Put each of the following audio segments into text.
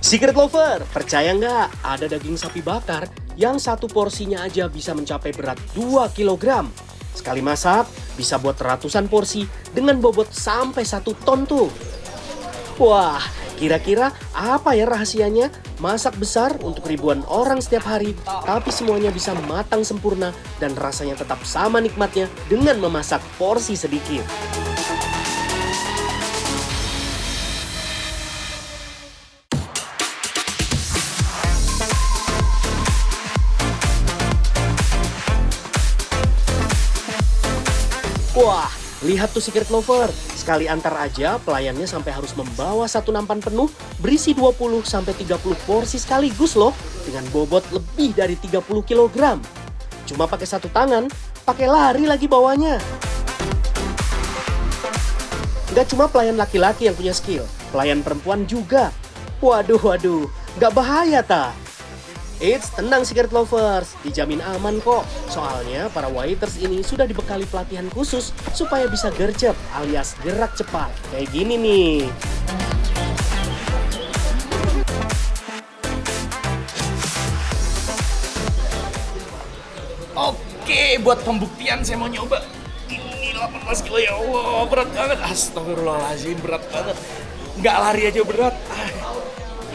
Secret Lover, percaya nggak ada daging sapi bakar yang satu porsinya aja bisa mencapai berat 2 kg. Sekali masak, bisa buat ratusan porsi dengan bobot sampai 1 ton tuh. Wah, kira-kira apa ya rahasianya? Masak besar untuk ribuan orang setiap hari, tapi semuanya bisa matang sempurna dan rasanya tetap sama nikmatnya dengan memasak porsi sedikit. Wah, lihat tuh Secret Lover. Sekali antar aja, pelayannya sampai harus membawa satu nampan penuh berisi 20-30 porsi sekaligus loh. Dengan bobot lebih dari 30 kg. Cuma pakai satu tangan, pakai lari lagi bawanya. Gak cuma pelayan laki-laki yang punya skill, pelayan perempuan juga. Waduh, gak bahaya ta? Eits, tenang Secret Lovers, dijamin aman kok. Soalnya para waiters ini sudah dibekali pelatihan khusus supaya bisa gercep alias gerak cepat. Kayak gini nih. Oke, buat pembuktian saya mau nyoba. Ini 18 kilo ya Allah, berat banget. Astagfirullahaladzim, berat banget. Nggak lari aja berat.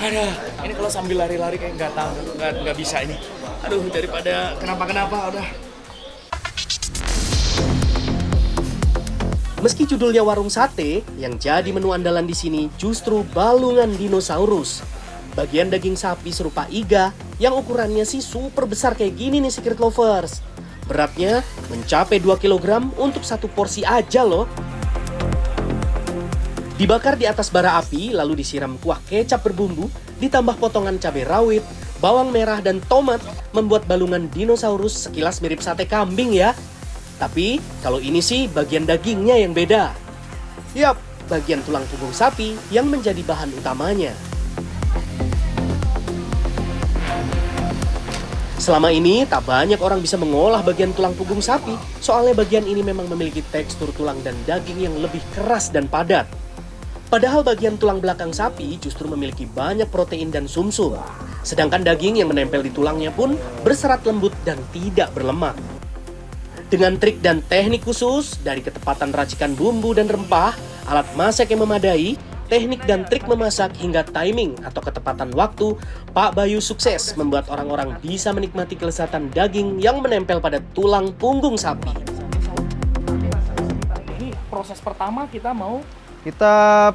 Aduh, ini kalau sambil lari-lari kayak nggak bisa ini. Aduh, daripada kenapa-kenapa udah. Meski judulnya warung sate, yang jadi menu andalan di sini justru balungan dinosaurus. Bagian daging sapi serupa iga yang ukurannya sih super besar kayak gini nih Secret Lovers. Beratnya mencapai 2 kg untuk satu porsi aja loh. Dibakar di atas bara api, lalu disiram kuah kecap berbumbu, ditambah potongan cabai rawit, bawang merah, dan tomat, membuat balungan dinosaurus sekilas mirip sate kambing ya. Tapi, kalau ini sih bagian dagingnya yang beda. Yap, bagian tulang punggung sapi yang menjadi bahan utamanya. Selama ini, tak banyak orang bisa mengolah bagian tulang punggung sapi, soalnya bagian ini memang memiliki tekstur tulang dan daging yang lebih keras dan padat. Padahal bagian tulang belakang sapi justru memiliki banyak protein dan sumsum. Sedangkan daging yang menempel di tulangnya pun berserat lembut dan tidak berlemak. Dengan trik dan teknik khusus, dari ketepatan racikan bumbu dan rempah, alat masak yang memadai, teknik dan trik memasak hingga timing atau ketepatan waktu, Pak Bayu sukses membuat orang-orang bisa menikmati kelezatan daging yang menempel pada tulang punggung sapi. Ini proses pertama kita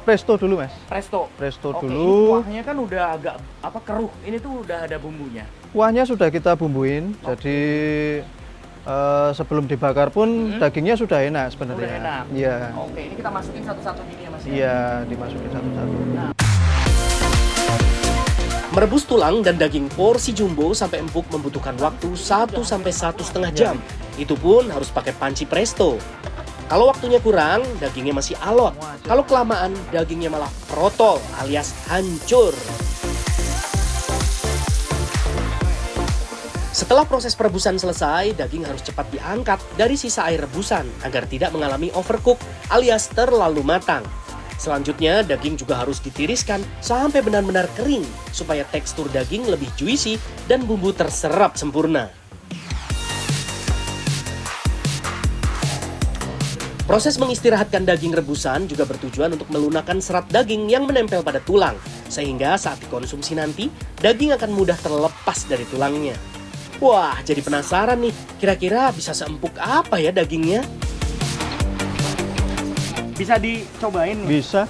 presto dulu, Mas. presto. Presto Oke, dulu. ini kuahnya kan udah agak keruh. Ini tuh udah ada bumbunya. Kuahnya sudah kita bumbuin. Jadi sebelum dibakar pun dagingnya sudah enak sebenarnya. Udah enak. Iya. Oke, ini kita masukin satu-satu gini ya, Mas ya. Iya, dimasukin satu-satu. Merebus tulang dan daging porsi jumbo sampai empuk membutuhkan waktu 1-1,5 jam. Itu pun harus pakai panci presto. Kalau waktunya kurang, dagingnya masih alot. Kalau kelamaan, dagingnya malah protol alias hancur. Setelah proses perebusan selesai, daging harus cepat diangkat dari sisa air rebusan agar tidak mengalami overcook alias terlalu matang. Selanjutnya, daging juga harus ditiriskan sampai benar-benar kering supaya tekstur daging lebih juicy dan bumbu terserap sempurna. Proses mengistirahatkan daging rebusan juga bertujuan untuk melunakkan serat daging yang menempel pada tulang, sehingga saat dikonsumsi nanti, daging akan mudah terlepas dari tulangnya. Wah, jadi penasaran nih, kira-kira bisa seempuk apa ya dagingnya? Bisa dicobain nih. Bisa.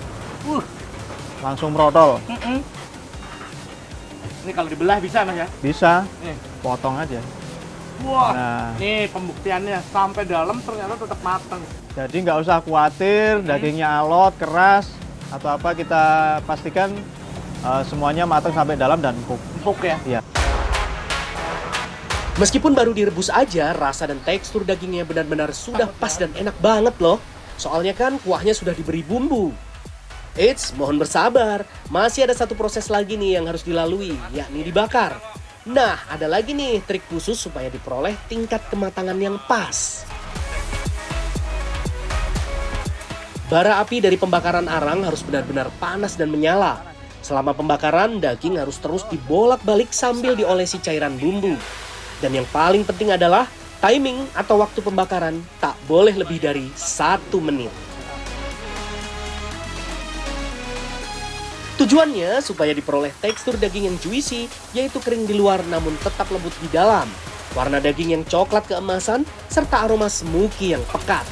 Langsung protol. Ini kalau dibelah bisa, Mas ya? Bisa. Nih. Potong aja. Wah, Nah. nih pembuktiannya sampai dalam ternyata tetap matang. Jadi nggak usah khawatir dagingnya alot, keras, atau apa, kita pastikan semuanya matang sampai dalam dan empuk. Empuk ya? Iya. Meskipun baru direbus aja, rasa dan tekstur dagingnya benar-benar sudah pas dan enak banget loh. Soalnya kan kuahnya sudah diberi bumbu. Eits, mohon bersabar. Masih ada satu proses lagi nih yang harus dilalui, yakni dibakar. Nah, ada lagi nih trik khusus supaya diperoleh tingkat kematangan yang pas. Bara api dari pembakaran arang harus benar-benar panas dan menyala. Selama pembakaran, daging harus terus dibolak-balik sambil diolesi cairan bumbu. Dan yang paling penting adalah timing atau waktu pembakaran tak boleh lebih dari 1 menit. Tujuannya supaya diperoleh tekstur daging yang juicy, yaitu kering di luar namun tetap lembut di dalam. Warna daging yang coklat keemasan, serta aroma smoky yang pekat.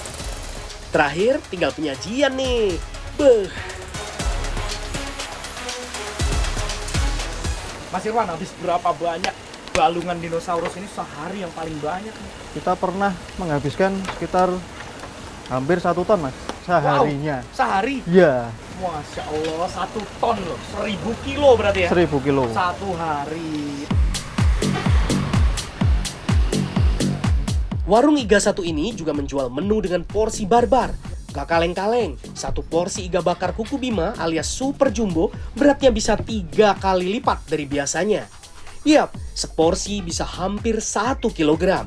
Terakhir, tinggal penyajian nih. Beuh. Mas Irwan, habis berapa banyak balungan dinosaurus ini sehari yang paling banyak nih? Kita pernah menghabiskan sekitar hampir 1 ton, Mas, seharinya. Wow, sehari? Iya, Masya Allah, 1 ton loh, 1000 kilo berarti ya? 1000 kilo. 1 hari. Warung Iga 1 ini juga menjual menu dengan porsi barbar. Gak kaleng-kaleng, 1 porsi iga bakar kuku bima alias super jumbo beratnya bisa 3 kali lipat dari biasanya. Yap, seporsi bisa hampir 1 kilogram.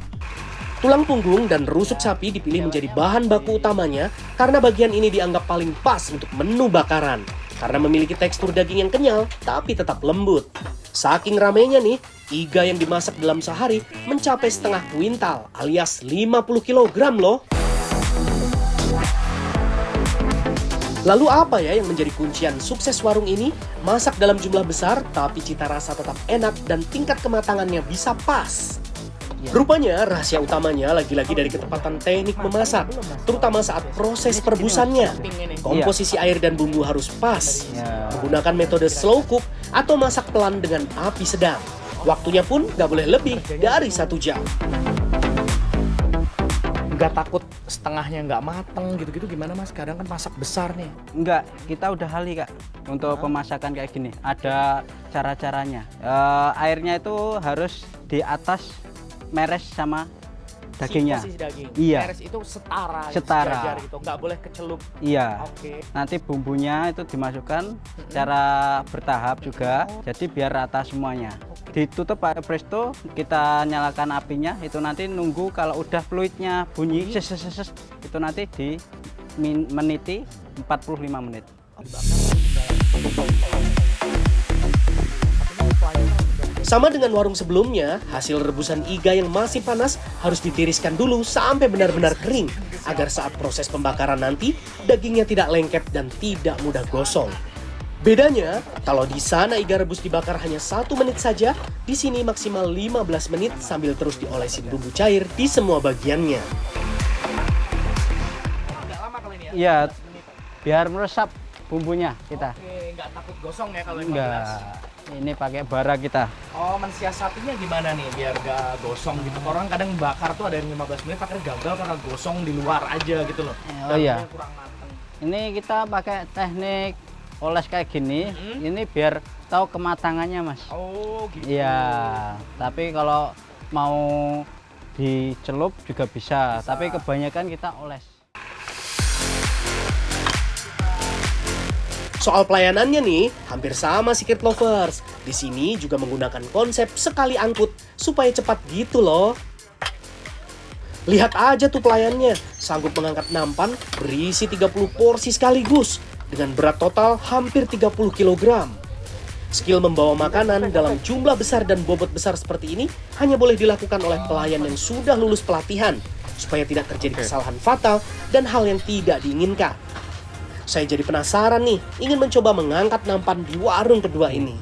Tulang punggung dan rusuk sapi dipilih menjadi bahan baku utamanya karena bagian ini dianggap paling pas untuk menu bakaran. Karena memiliki tekstur daging yang kenyal tapi tetap lembut. Saking ramenya nih, iga yang dimasak dalam sehari mencapai setengah kuintal alias 50 kilogram loh. Lalu apa ya yang menjadi kuncian sukses warung ini? Masak dalam jumlah besar, tapi cita rasa tetap enak dan tingkat kematangannya bisa pas. Rupanya rahasia utamanya lagi-lagi dari ketepatan teknik memasak, terutama saat proses perebusannya. Komposisi air dan bumbu harus pas. Menggunakan metode slow cook atau masak pelan dengan api sedang. Waktunya pun nggak boleh lebih dari 1 jam. Nggak takut setengahnya nggak mateng gitu-gitu gimana Mas? Kadang kan masak besar nih. Enggak, kita udah ahli Kak untuk pemasakan kayak gini. Ada cara-caranya. Airnya itu harus di atas meres sama dagingnya. Posisi daging. Iya. Meres itu setara. Setara. Sejajar gitu. Nggak boleh kecelup. Iya. Oke. Nanti bumbunya itu dimasukkan secara bertahap juga. Jadi biar rata semuanya. Ditutup pakai presto, kita nyalakan apinya. Itu nanti nunggu kalau udah fluidnya bunyi ses, itu nanti di meniti 45 menit. Sama dengan warung sebelumnya, hasil rebusan iga yang masih panas harus ditiriskan dulu sampai benar-benar kering agar saat proses pembakaran nanti dagingnya tidak lengket dan tidak mudah gosong. Bedanya, kalau di sana iga rebus dibakar hanya 1 menit saja, di sini maksimal 15 menit sambil terus diolesin bumbu cair di semua bagiannya. Nggak lama kali ini ya? Iya, biar meresap bumbunya kita. Oke, nggak takut gosong ya kalau 15? Enggak, ini pakai bara kita. Oh, mensiasatinya gimana nih biar nggak gosong gitu? Orang kadang bakar tuh ada yang 15 menit pakai gagal karena gosong di luar aja gitu loh. Oh iya. Dalamnya kurang mateng. Ini kita pakai teknik oles kayak gini, ini biar tahu kematangannya Mas. Oh gitu. Iya, tapi kalau mau dicelup juga bisa. Tapi kebanyakan kita oles. Soal pelayanannya nih, hampir sama Secret Lovers. Di sini juga menggunakan konsep sekali angkut supaya cepat gitu loh. Lihat aja tuh pelayannya, sanggup mengangkat nampan berisi 30 porsi sekaligus dengan berat total hampir 30 kg. Skill membawa makanan dalam jumlah besar dan bobot besar seperti ini hanya boleh dilakukan oleh pelayan yang sudah lulus pelatihan supaya tidak terjadi kesalahan fatal dan hal yang tidak diinginkan. Saya jadi penasaran nih, ingin mencoba mengangkat nampan di warung kedua ini.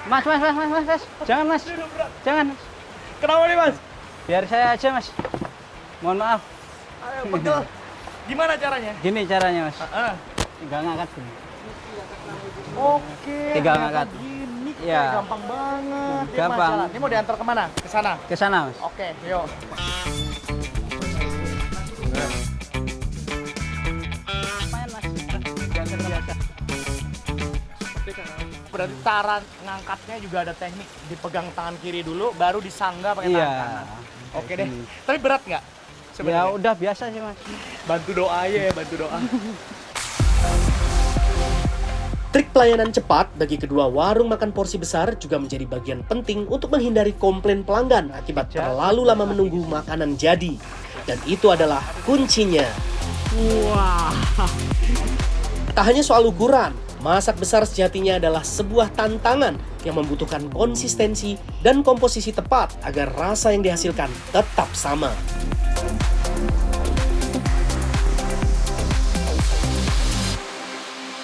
Mas. Jangan Mas. Jangan. Kenapa nih Mas? Biar saya aja Mas. Mohon maaf. Ayo pegel. Gimana caranya? Gini caranya Mas. Tinggal ngangkat gini. Tinggal ngangkat. Gini, Iya. gampang banget. Yuk, Mas, Gampang. jalan. Ini mau diantar kemana? Ke sana. Ke sana Mas. Oke, yuk. Lumayan Mas. Biasa. Berarti cara ngangkatnya juga ada teknik. Dipegang tangan kiri dulu, baru disanggah pakai Iya. tangan kanan. Oke deh. Gini. Tapi berat nggak? Ya Sebenarnya. udah biasa sih Mas. Bantu doa ya, bantu doa. Trik pelayanan cepat bagi kedua warung makan porsi besar juga menjadi bagian penting untuk menghindari komplain pelanggan akibat terlalu lama menunggu makanan jadi. Dan itu adalah kuncinya. Wah. Tak hanya soal ukuran, masak besar sejatinya adalah sebuah tantangan yang membutuhkan konsistensi dan komposisi tepat agar rasa yang dihasilkan tetap sama.